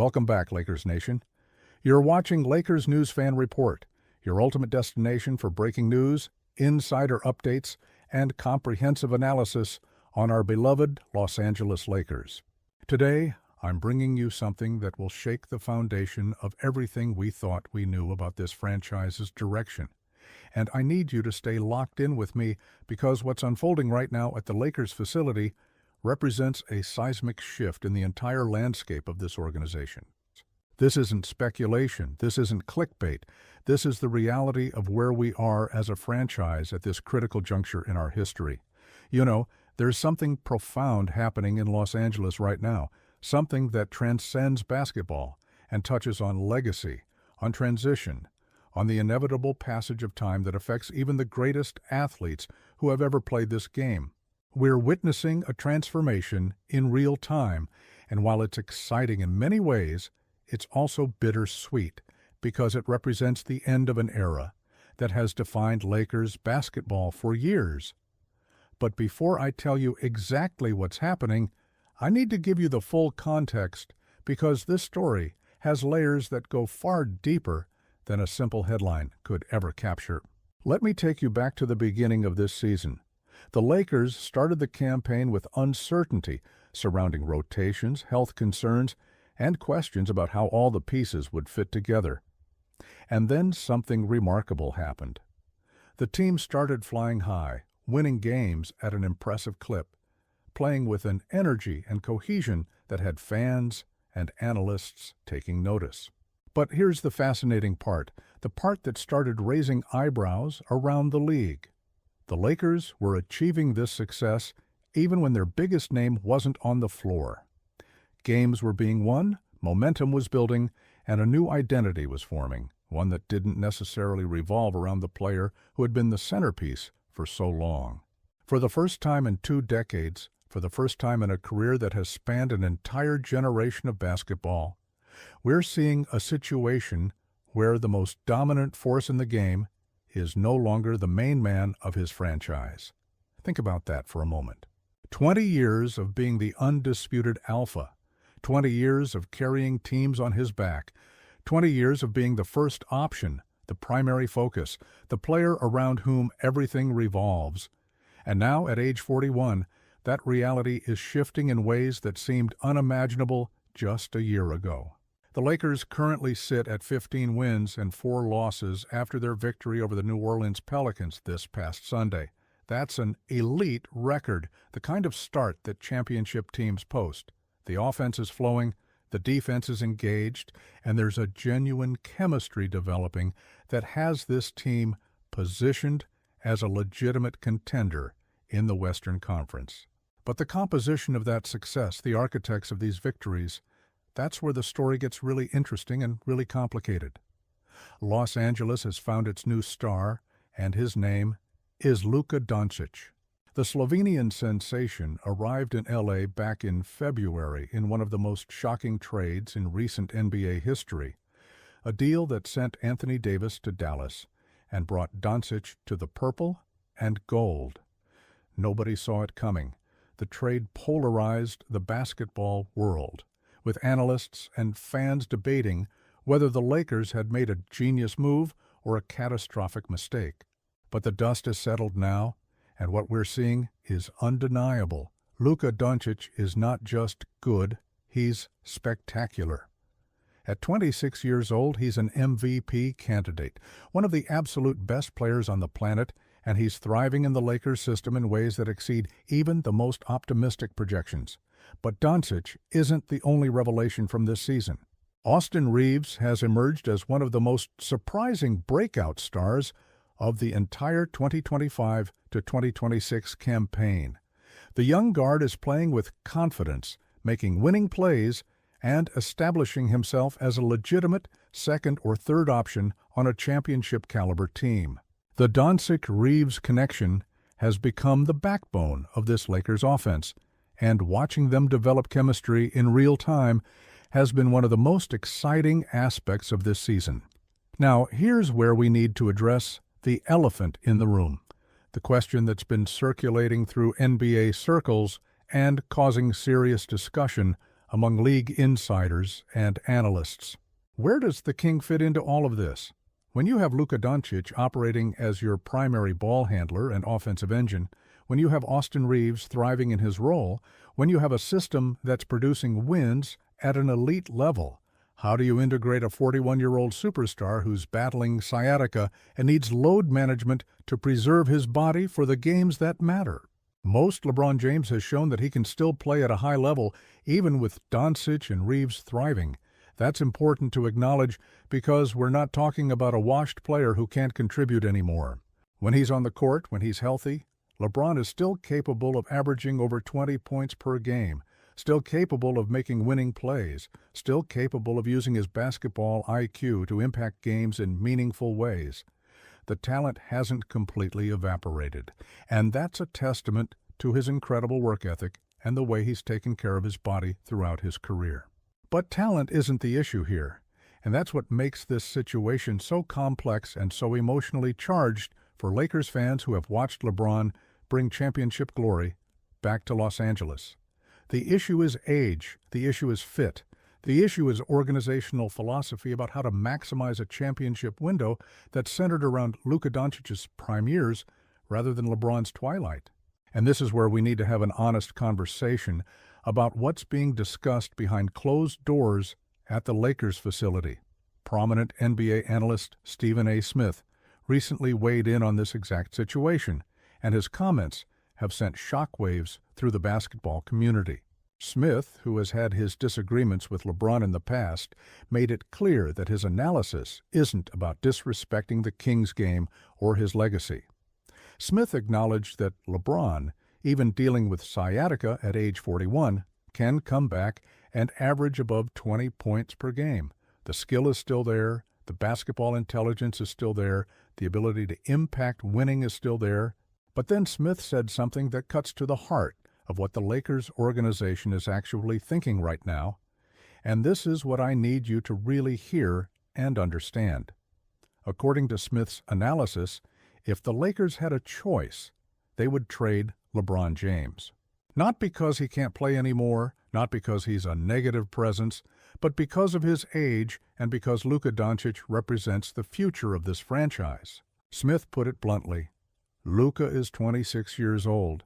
Welcome back, Lakers Nation. You're watching Lakers News Fan Report, your ultimate destination for breaking news, insider updates, and comprehensive analysis on our beloved Los Angeles Lakers. Today, I'm bringing you something that will shake the foundation of everything we thought we knew about this franchise's direction. And I need you to stay locked in with me because what's unfolding right now at the Lakers facility represents a seismic shift in the entire landscape of this organization. This isn't speculation. This isn't clickbait. This is the reality of where we are as a franchise at this critical juncture in our history. You know, there's something profound happening in Los Angeles right now, something that transcends basketball and touches on legacy, on transition, on the inevitable passage of time that affects even the greatest athletes who have ever played this game. We're witnessing a transformation in real time, and while it's exciting in many ways, it's also bittersweet because it represents the end of an era that has defined Lakers basketball for years. But before I tell you exactly what's happening, I need to give you the full context because this story has layers that go far deeper than a simple headline could ever capture. Let me take you back to the beginning of this season. The Lakers started the campaign with uncertainty surrounding rotations, health concerns, and questions about how all the pieces would fit together. And then something remarkable happened. The team started flying high, winning games at an impressive clip, playing with an energy and cohesion that had fans and analysts taking notice. But here's the fascinating part, the part that started raising eyebrows around the league. The Lakers were achieving this success even when their biggest name wasn't on the floor. Games were being won, momentum was building, and a new identity was forming, one that didn't necessarily revolve around the player who had been the centerpiece for so long. For the first time in 2 decades, for the first time in a career that has spanned an entire generation of basketball, we're seeing a situation where the most dominant force in the game is no longer the main man of his franchise. Think about that for a moment. 20 years of being the undisputed alpha, 20 years of carrying teams on his back, 20 years of being the first option, the primary focus, the player around whom everything revolves. And now, at age 41, that reality is shifting in ways that seemed unimaginable just a year ago. The Lakers currently sit at 15 wins and 4 losses after their victory over the New Orleans Pelicans this past Sunday. That's an elite record, the kind of start that championship teams post. The offense is flowing, the defense is engaged, and there's a genuine chemistry developing that has this team positioned as a legitimate contender in the Western Conference. But the composition of that success, the architects of these victories, that's where the story gets really interesting and really complicated. Los Angeles has found its new star, and his name is Luka Doncic. The Slovenian sensation arrived in LA back in February in one of the most shocking trades in recent NBA history, a deal that sent Anthony Davis to Dallas and brought Doncic to the purple and gold. Nobody saw it coming. The trade polarized the basketball world, with analysts and fans debating whether the Lakers had made a genius move or a catastrophic mistake. But the dust has settled now, and what we're seeing is undeniable. Luka Doncic is not just good, he's spectacular. At 26 years old, he's an MVP candidate, one of the absolute best players on the planet, and he's thriving in the Lakers system in ways that exceed even the most optimistic projections. But Doncic isn't the only revelation from this season. Austin Reaves has emerged as one of the most surprising breakout stars of the entire 2025 to 2026 campaign. The young guard is playing with confidence, making winning plays, and establishing himself as a legitimate second or third option on a championship-caliber team. The Doncic-Reaves connection has become the backbone of this Lakers offense, and watching them develop chemistry in real time has been one of the most exciting aspects of this season. Now, here's where we need to address the elephant in the room, the question that's been circulating through NBA circles and causing serious discussion among league insiders and analysts. Where does the king fit into all of this? When you have Luka Doncic operating as your primary ball handler and offensive engine, when you have Austin Reeves thriving in his role, when you have a system that's producing wins at an elite level, how do you integrate a 41-year-old superstar who's battling sciatica and needs load management to preserve his body for the games that matter? Most LeBron James has shown that he can still play at a high level even with Doncic and Reeves thriving. That's important to acknowledge because we're not talking about a washed player who can't contribute anymore. When he's on the court, when he's healthy, LeBron is still capable of averaging over 20 points per game, still capable of making winning plays, still capable of using his basketball IQ to impact games in meaningful ways. The talent hasn't completely evaporated, and that's a testament to his incredible work ethic and the way he's taken care of his body throughout his career. But talent isn't the issue here, and that's what makes this situation so complex and so emotionally charged for Lakers fans who have watched LeBron bring championship glory back to Los Angeles. The issue is age, the issue is fit, the issue is organizational philosophy about how to maximize a championship window that's centered around Luka Doncic's prime years rather than LeBron's twilight. And this is where we need to have an honest conversation about what's being discussed behind closed doors at the Lakers facility. Prominent NBA analyst Stephen A. Smith recently weighed in on this exact situation, and his comments have sent shockwaves through the basketball community. Smith, who has had his disagreements with LeBron in the past, made it clear that his analysis isn't about disrespecting the Kings game or his legacy. Smith acknowledged that LeBron, even dealing with sciatica at age 41, can come back and average above 20 points per game. The skill is still there, the basketball intelligence is still there, the ability to impact winning is still there. But then Smith said something that cuts to the heart of what the Lakers organization is actually thinking right now, and this is what I need you to really hear and understand. According to Smith's analysis, if the Lakers had a choice, they would trade LeBron James. Not because he can't play anymore, not because he's a negative presence, but because of his age and because Luka Doncic represents the future of this franchise. Smith put it bluntly, Luka is 26 years old,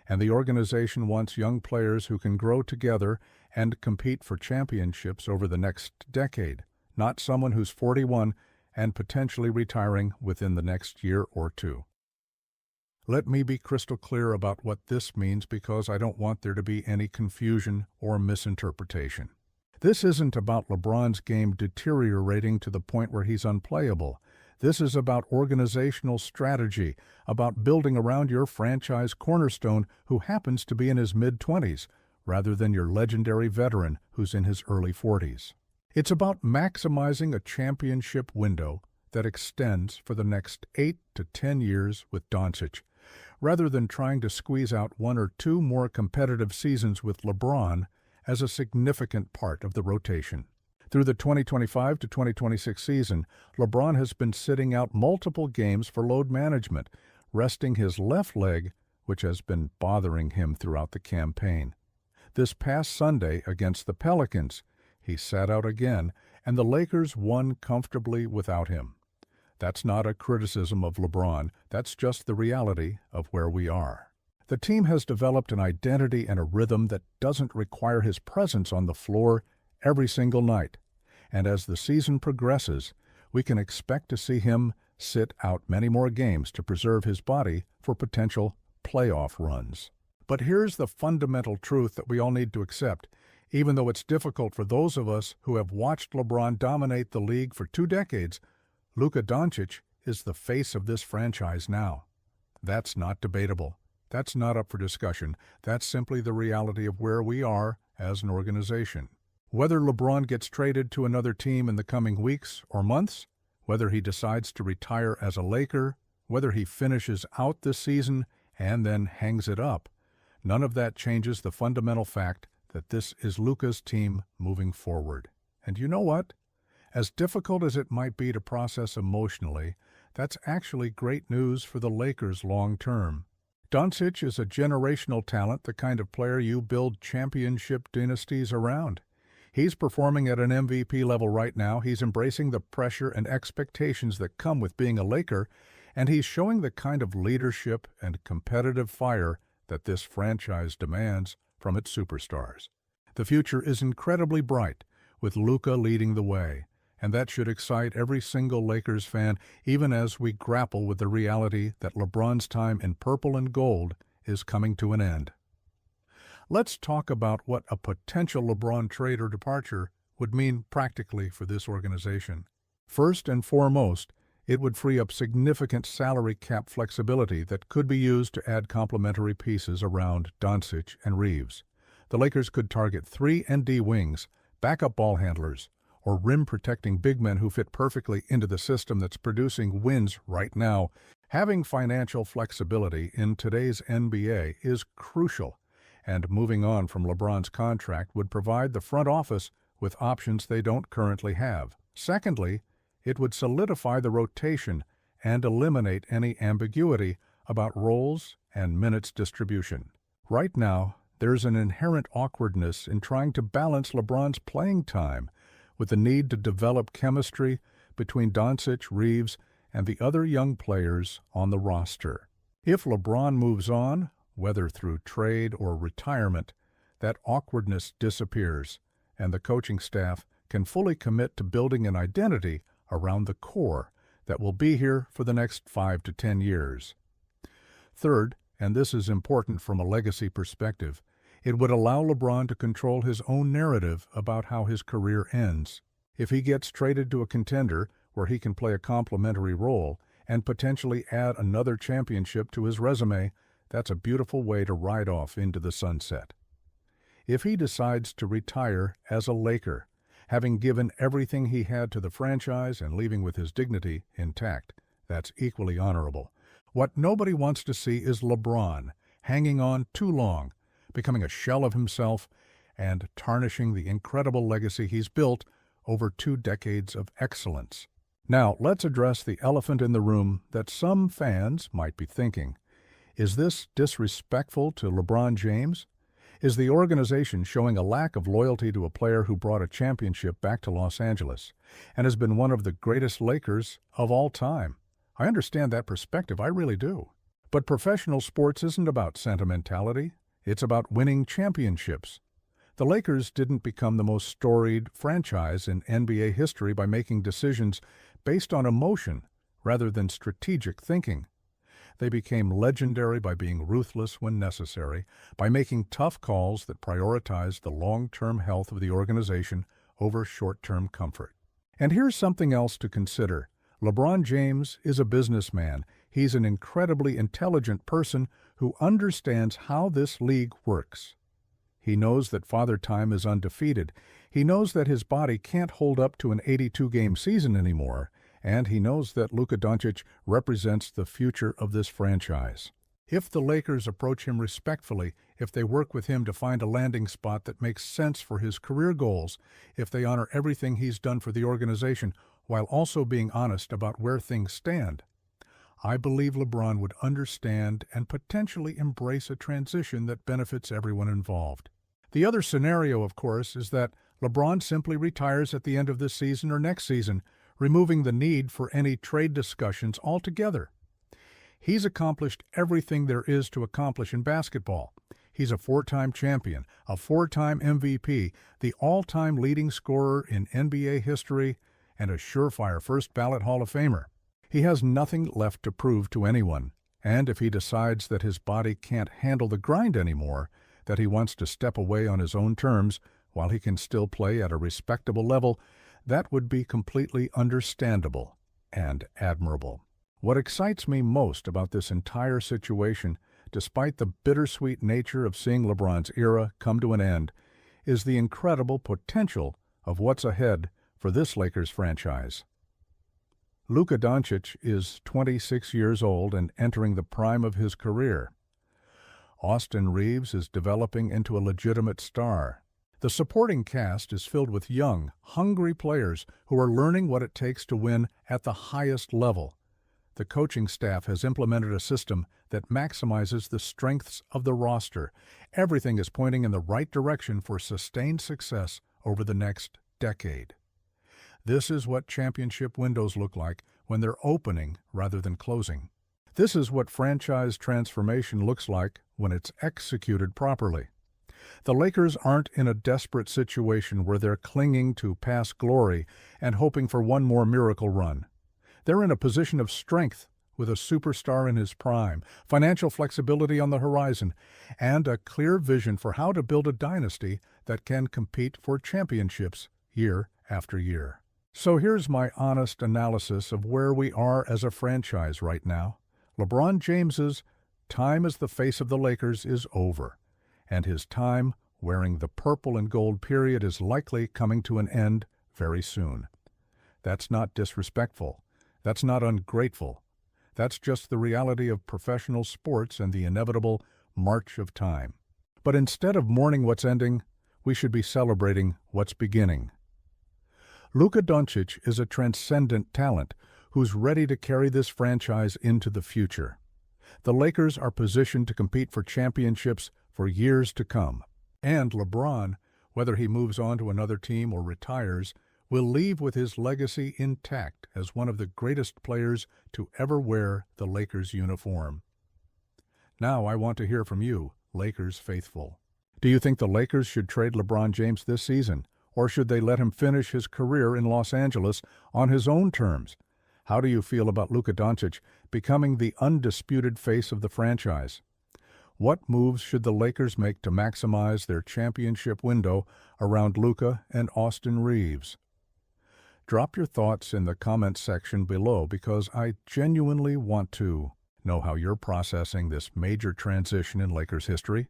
and the organization wants young players who can grow together and compete for championships over the next decade, not someone who's 41 and potentially retiring within the next year or two. Let me be crystal clear about what this means because I don't want there to be any confusion or misinterpretation. This isn't about LeBron's game deteriorating to the point where he's unplayable. This is about organizational strategy, about building around your franchise cornerstone who happens to be in his mid-20s, rather than your legendary veteran who's in his early 40s. It's about maximizing a championship window that extends for the next 8 to 10 years with Doncic, rather than trying to squeeze out 1 or 2 more competitive seasons with LeBron as a significant part of the rotation. Through the 2025 to 2026 season, LeBron has been sitting out multiple games for load management, resting his left leg, which has been bothering him throughout the campaign. This past Sunday against the Pelicans, he sat out again, and the Lakers won comfortably without him. That's not a criticism of LeBron, that's just the reality of where we are. The team has developed an identity and a rhythm that doesn't require his presence on the floor every single night. And as the season progresses, we can expect to see him sit out many more games to preserve his body for potential playoff runs. But here's the fundamental truth that we all need to accept, even though it's difficult for those of us who have watched LeBron dominate the league for 2 decades, Luka Doncic is the face of this franchise now. That's not debatable. That's not up for discussion. That's simply the reality of where we are as an organization. Whether LeBron gets traded to another team in the coming weeks or months, whether he decides to retire as a Laker, whether he finishes out this season and then hangs it up, none of that changes the fundamental fact that this is Luka's team moving forward. And you know what? As difficult as it might be to process emotionally, that's actually great news for the Lakers long term. Doncic is a generational talent, the kind of player you build championship dynasties around. He's performing at an MVP level right now. He's embracing the pressure and expectations that come with being a Laker, and he's showing the kind of leadership and competitive fire that this franchise demands from its superstars. The future is incredibly bright, with Luka leading the way, and that should excite every single Lakers fan, even as we grapple with the reality that LeBron's time in purple and gold is coming to an end. Let's talk about what a potential LeBron trade or departure would mean practically for this organization. First and foremost, it would free up significant salary cap flexibility that could be used to add complementary pieces around Doncic and Reeves. The Lakers could target 3-and-D wings, backup ball handlers, or rim-protecting big men who fit perfectly into the system that's producing wins right now. Having financial flexibility in today's NBA is crucial, and moving on from LeBron's contract would provide the front office with options they don't currently have. Secondly, it would solidify the rotation and eliminate any ambiguity about roles and minutes distribution. Right now, there's an inherent awkwardness in trying to balance LeBron's playing time with the need to develop chemistry between Doncic, Reeves, and the other young players on the roster. If LeBron moves on, whether through trade or retirement, that awkwardness disappears, and the coaching staff can fully commit to building an identity around the core that will be here for the next 5 to 10 years. Third, and this is important from a legacy perspective, it would allow LeBron to control his own narrative about how his career ends. If he gets traded to a contender where he can play a complementary role and potentially add another championship to his resume, that's a beautiful way to ride off into the sunset. If he decides to retire as a Laker, having given everything he had to the franchise and leaving with his dignity intact, that's equally honorable. What nobody wants to see is LeBron hanging on too long, becoming a shell of himself, and tarnishing the incredible legacy he's built over 2 decades of excellence. Now, let's address the elephant in the room that some fans might be thinking. Is this disrespectful to LeBron James? Is the organization showing a lack of loyalty to a player who brought a championship back to Los Angeles and has been one of the greatest Lakers of all time? I understand that perspective, I really do. But professional sports isn't about sentimentality. It's about winning championships. The Lakers didn't become the most storied franchise in NBA history by making decisions based on emotion rather than strategic thinking. They became legendary by being ruthless when necessary, by making tough calls that prioritized the long-term health of the organization over short-term comfort. And here's something else to consider. LeBron James is a businessman. He's an incredibly intelligent person who understands how this league works. He knows that Father Time is undefeated. He knows that his body can't hold up to an 82-game season anymore, and he knows that Luka Doncic represents the future of this franchise. If the Lakers approach him respectfully, if they work with him to find a landing spot that makes sense for his career goals, if they honor everything he's done for the organization while also being honest about where things stand, I believe LeBron would understand and potentially embrace a transition that benefits everyone involved. The other scenario, of course, is that LeBron simply retires at the end of this season or next season, removing the need for any trade discussions altogether. He's accomplished everything there is to accomplish in basketball. He's a 4-time champion, a 4-time MVP, the all-time leading scorer in NBA history, and a surefire first-ballot Hall of Famer. He has nothing left to prove to anyone, and if he decides that his body can't handle the grind anymore, that he wants to step away on his own terms while he can still play at a respectable level, that would be completely understandable and admirable. What excites me most about this entire situation, despite the bittersweet nature of seeing LeBron's era come to an end, is the incredible potential of what's ahead for this Lakers franchise. Luka Doncic is 26 years old and entering the prime of his career. Austin Reeves is developing into a legitimate star. The supporting cast is filled with young, hungry players who are learning what it takes to win at the highest level. the coaching staff has implemented a system that maximizes the strengths of the roster. Everything is pointing in the right direction for sustained success over the next decade. This is what championship windows look like when they're opening rather than closing. This is what franchise transformation looks like when it's executed properly. The Lakers aren't in a desperate situation where they're clinging to past glory and hoping for one more miracle run. They're in a position of strength with a superstar in his prime, financial flexibility on the horizon, and a clear vision for how to build a dynasty that can compete for championships year after year. So here's my honest analysis of where we are as a franchise right now. LeBron James's time as the face of the Lakers is over, and his time wearing the purple and gold period is likely coming to an end very soon. That's not disrespectful. That's not ungrateful. That's just the reality of professional sports and the inevitable march of time. But instead of mourning what's ending, we should be celebrating what's beginning. Luka Doncic is a transcendent talent who's ready to carry this franchise into the future. The Lakers are positioned to compete for championships for years to come. And LeBron, whether he moves on to another team or retires, will leave with his legacy intact as one of the greatest players to ever wear the Lakers uniform. Now I want to hear from you, Lakers faithful. Do you think the Lakers should trade LeBron James this season, or should they let him finish his career in Los Angeles on his own terms? How do you feel about Luka Doncic becoming the undisputed face of the franchise? What moves should the Lakers make to maximize their championship window around Luka and Austin Reeves? Drop your thoughts in the comments section below because I genuinely want to know how you're processing this major transition in Lakers history.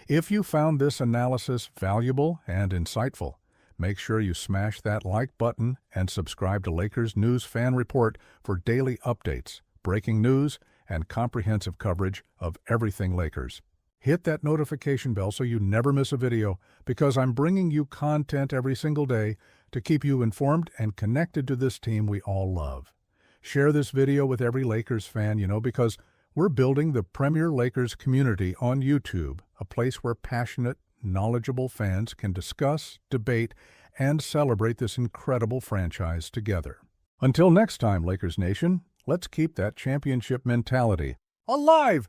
If you found this analysis valuable and insightful, make sure you smash that like button and subscribe to Lakers News Fan Report for daily updates, breaking news, and comprehensive coverage of everything Lakers. Hit that notification bell so you never miss a video because I'm bringing you content every single day to keep you informed and connected to this team we all love. Share this video with every Lakers fan, because we're building the premier Lakers community on YouTube, a place where passionate, knowledgeable fans can discuss, debate, and celebrate this incredible franchise together. Until next time, Lakers Nation, let's keep that championship mentality alive